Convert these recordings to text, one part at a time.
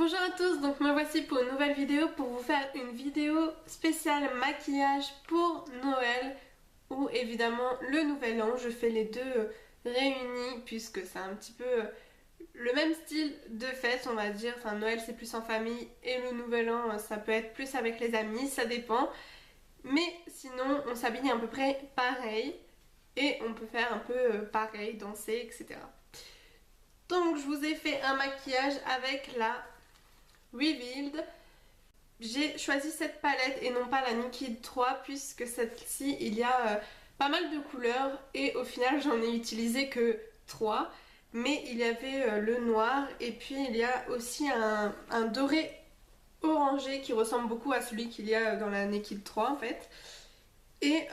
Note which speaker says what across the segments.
Speaker 1: Bonjour à tous, donc me voici pour une nouvelle vidéo pour vous faire une vidéo spéciale maquillage pour Noël ou évidemment le Nouvel An. Je fais les deux réunis puisque c'est un petit peu le même style de fête on va dire. Enfin Noël c'est plus en famille et le Nouvel An ça peut être plus avec les amis, ça dépend. Mais sinon on s'habille à peu près pareil et on peut faire un peu pareil, danser etc. Donc je vous ai fait un maquillage avec la Revealed. J'ai choisi cette palette et non pas la Liquid 3 puisque celle-ci il y a pas mal de couleurs et au final j'en ai utilisé que 3, mais il y avait le noir et puis il y a aussi un doré orangé qui ressemble beaucoup à celui qu'il y a dans la Liquid 3 en fait. Et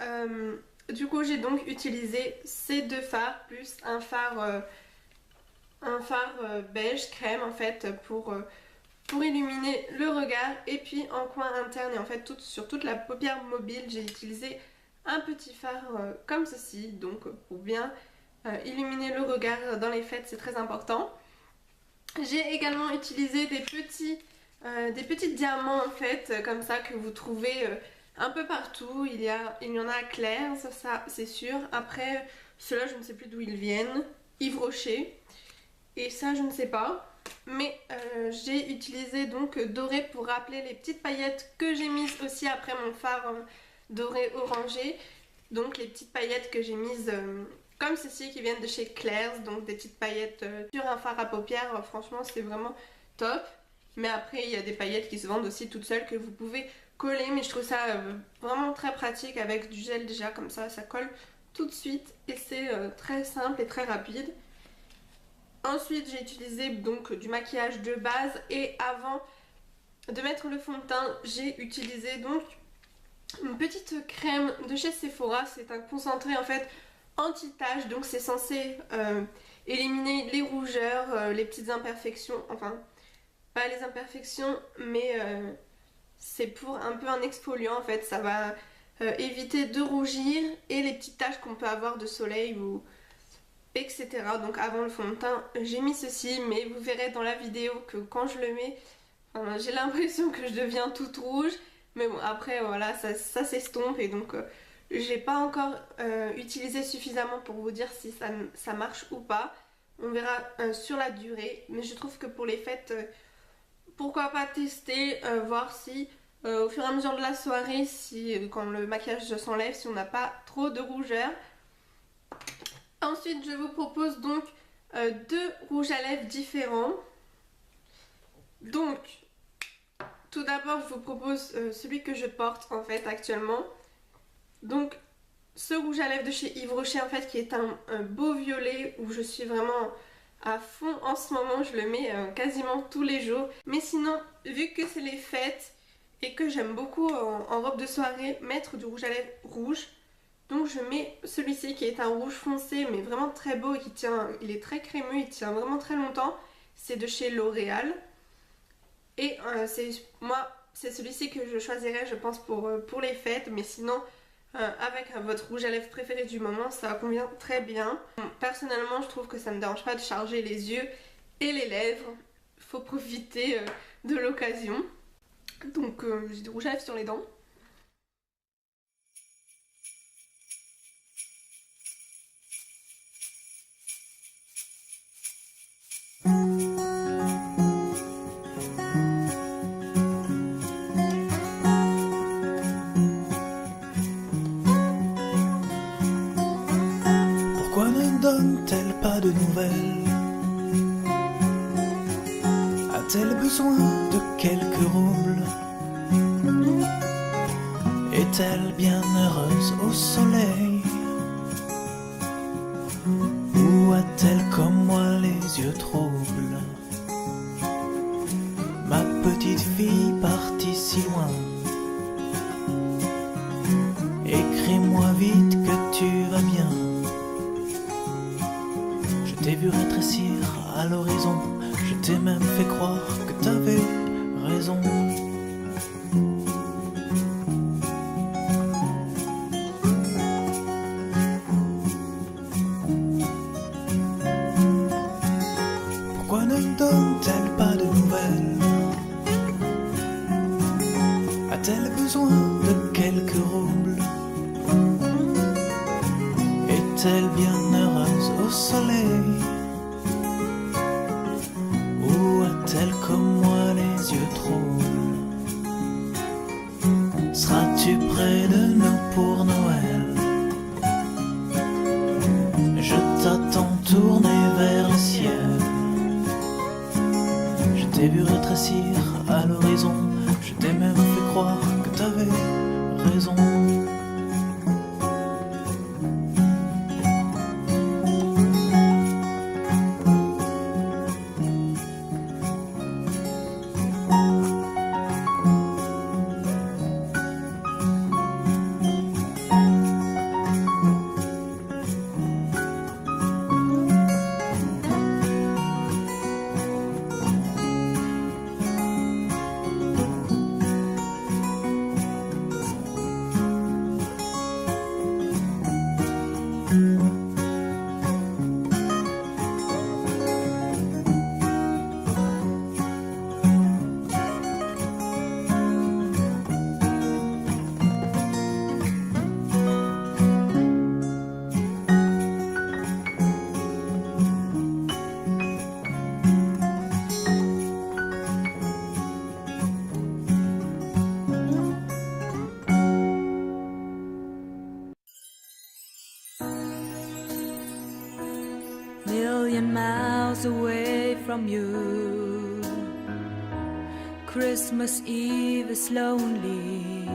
Speaker 1: du coup j'ai donc utilisé ces deux fards plus un fard beige crème en fait pour illuminer le regard. Et puis en coin interne et en fait sur toute la paupière mobile j'ai utilisé un petit fard comme ceci, donc pour bien illuminer le regard dans les fêtes, c'est très important. J'ai également utilisé des petits diamants en fait comme ça que vous trouvez un peu partout. Il y en a à Claire, ça c'est sûr. Après ceux-là je ne sais plus d'où ils viennent, Yves Rocher, et ça je ne sais pas. Mais j'ai utilisé donc doré pour rappeler les petites paillettes que j'ai mises aussi après mon fard doré orangé. Donc les petites paillettes que j'ai mises comme ceci qui viennent de chez Claire's. Donc des petites paillettes sur un fard à paupières, franchement c'est vraiment top. Mais après il y a des paillettes qui se vendent aussi toutes seules que vous pouvez coller. Mais je trouve ça vraiment très pratique avec du gel déjà comme ça colle tout de suite. Et c'est très simple et très rapide. Ensuite j'ai utilisé donc du maquillage de base et avant de mettre le fond de teint j'ai utilisé donc une petite crème de chez Sephora. C'est un concentré en fait anti-tache, donc c'est censé éliminer les rougeurs, les petites imperfections, enfin pas les imperfections mais c'est pour un peu un exfoliant en fait. Ça va éviter de rougir et les petites taches qu'on peut avoir de soleil ou etc. Donc avant le fond de teint j'ai mis ceci, mais vous verrez dans la vidéo que quand je le mets j'ai l'impression que je deviens toute rouge. Mais bon après voilà ça s'estompe et donc j'ai pas encore utilisé suffisamment pour vous dire si ça marche ou pas. On verra sur la durée, mais je trouve que pour les fêtes pourquoi pas tester, voir si au fur et à mesure de la soirée, si quand le maquillage s'enlève, si on n'a pas trop de rougeur. Ensuite je vous propose donc deux rouges à lèvres différents. Donc tout d'abord je vous propose celui que je porte en fait actuellement. Donc ce rouge à lèvres de chez Yves Rocher en fait qui est un beau violet où je suis vraiment à fond en ce moment. Je le mets quasiment tous les jours. Mais sinon vu que c'est les fêtes et que j'aime beaucoup en robe de soirée mettre du rouge à lèvres rouge, donc je mets celui-ci qui est un rouge foncé mais vraiment très beau et qui tient, il est très crémeux, il tient vraiment très longtemps. C'est de chez L'Oréal. Et c'est celui-ci que je choisirais je pense pour les fêtes. Mais sinon avec votre rouge à lèvres préféré du moment ça convient très bien. Personnellement je trouve que ça ne me dérange pas de charger les yeux et les lèvres. Faut profiter de l'occasion. Donc j'ai du rouge à lèvres sur les dents.
Speaker 2: Pourquoi ne donne-t-elle pas de nouvelles? A-t-elle besoin de quelques roubles? Est-elle bien heureuse au soleil? Ou a-t-elle comme moi les yeux troubles? Ma petite fille partie si loin, écris-moi vite que tu vas bien. Je t'ai vu rétrécir à l'horizon, je t'ai même fait croire que t'avais raison. Pourquoi ne donne-t-elle pas de nouvelles? besoin de quelques roubles. Est-elle bien heureuse au soleil? Ou a-t-elle comme moi les yeux troubles? Seras-tu près de nous pour Noël? Je t'attends tourné vers le ciel. Je t'ai vu rétrécir à l'horizon. Je t'ai même fait croire que t'avais raison.
Speaker 3: Million miles away from you, Christmas Eve is lonely.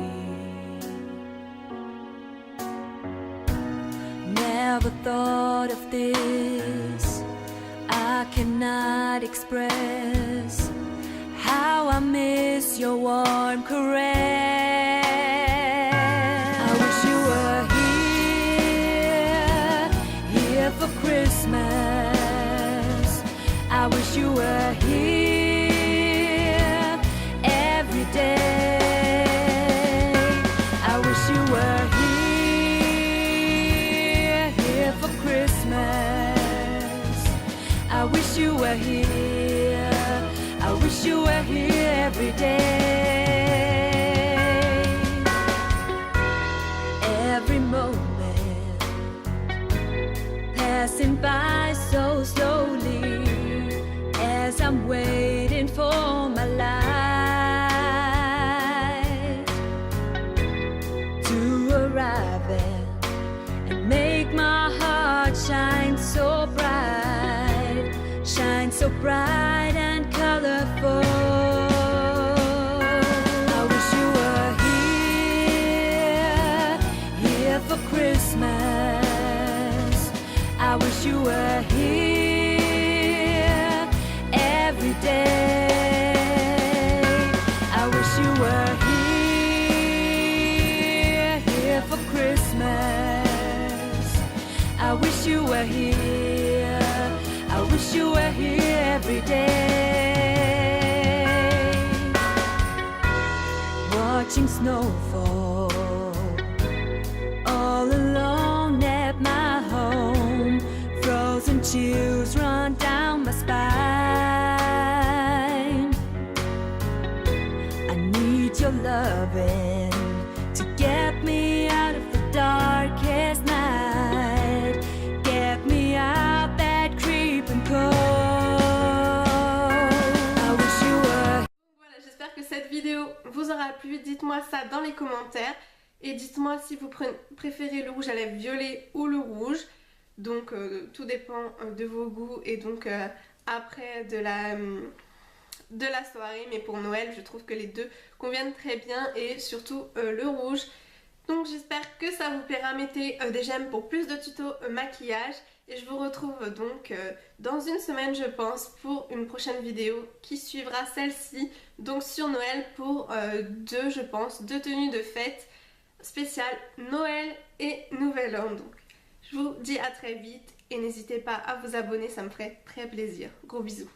Speaker 3: Never thought of this, I cannot express how I miss your warm caress. I wish you were here for Christmas. I wish you were here every day. I wish you were here for Christmas. I wish you were here. I wish you were here every day. Every moment passing by so slowly as I'm waiting for my light to arrive and make my heart shine so bright and colorful. I wish you were here for Christmas. I wish you were here every day. I wish you were here for Christmas. I wish you were here. I wish you were here every day. Watching snow fall all alone at my home. Frozen chills run down my spine. I need your loving to get me out of the darkest night. Get me out that creeping cold. I wish you were.
Speaker 1: Voilà, j'espère que cette vidéo vous aura plu. Dites-moi ça dans les commentaires. Et dites-moi si vous préférez le rouge à lèvres violet ou le rouge. Donc tout dépend de vos goûts et donc après de la soirée. Mais pour Noël, je trouve que les deux conviennent très bien et surtout le rouge. Donc j'espère que ça vous plaira. Mettez des j'aime pour plus de tutos maquillage. Et je vous retrouve donc dans une semaine je pense pour une prochaine vidéo qui suivra celle-ci. Donc sur Noël pour deux tenues de fête spéciales Noël et Nouvel An. Donc je vous dis à très vite et n'hésitez pas à vous abonner, ça me ferait très plaisir. Gros bisous.